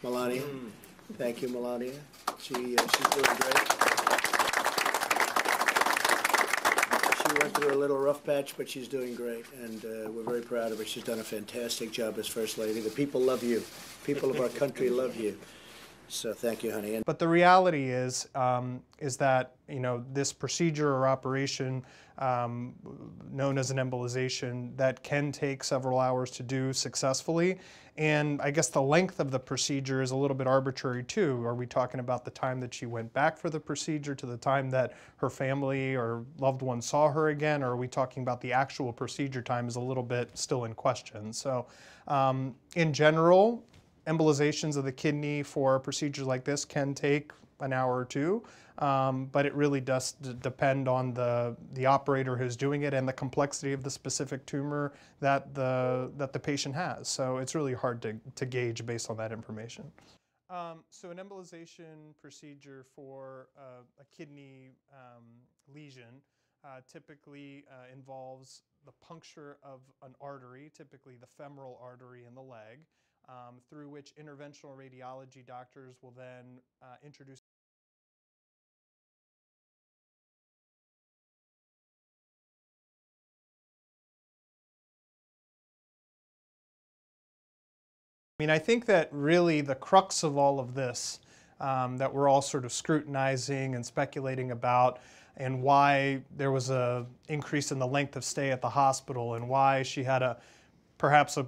Melania. Thank you, Melania. She's doing great. She went through a little rough patch, but she's doing great, and we're very proud of her. She's done a fantastic job as First Lady. The people love you. People of our country love you. So thank you, honey. But the reality is that, you know, this procedure or operation known as an embolization that can take several hours to do successfully. And I guess the length of the procedure is a little bit arbitrary too. Are we talking about the time that she went back for the procedure to the time that her family or loved ones saw her again? Or are we talking about the actual procedure time is a little bit still in question. So in general, embolizations of the kidney for procedures like this can take an hour or two, but it really does depend on the operator who's doing it and the complexity of the specific tumor that the patient has. So it's really hard to gauge based on that information. So an embolization procedure for a kidney lesion typically involves the puncture of an artery, typically the femoral artery in the leg, through which interventional radiology doctors will then introduce I think that really the crux of all of this that we're all sort of scrutinizing and speculating about, and why there was an increase in the length of stay at the hospital, and why she had perhaps a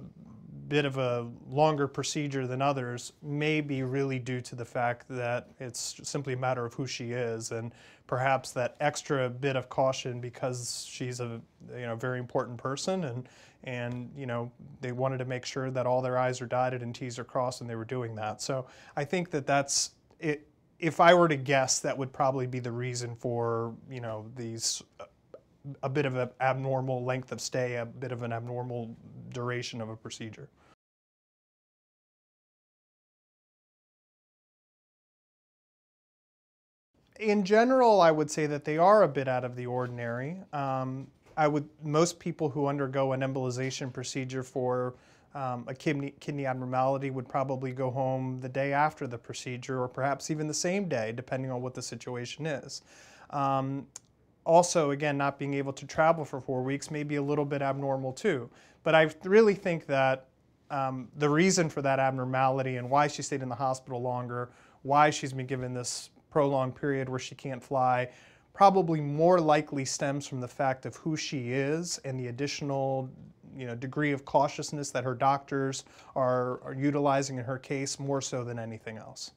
bit of a longer procedure than others, may be really due to the fact that it's simply a matter of who she is, and perhaps that extra bit of caution because she's a very important person, and they wanted to make sure that all their I's are dotted and T's are crossed, and they were doing that. So I think that that's it. If I were to guess, that would probably be the reason for these a bit of an abnormal length of stay, a bit of an abnormal duration of a procedure. In general, I would say that they are a bit out of the ordinary. Most people who undergo an embolization procedure for a kidney abnormality would probably go home the day after the procedure, or perhaps even the same day, depending on what the situation is. Also, again, not being able to travel for 4 weeks may be a little bit abnormal too. But I really think that the reason for that abnormality and why she stayed in the hospital longer, why she's been given this prolonged period where she can't fly, probably more likely stems from the fact of who she is and the additional degree of cautiousness that her doctors are utilizing in her case, more so than anything else.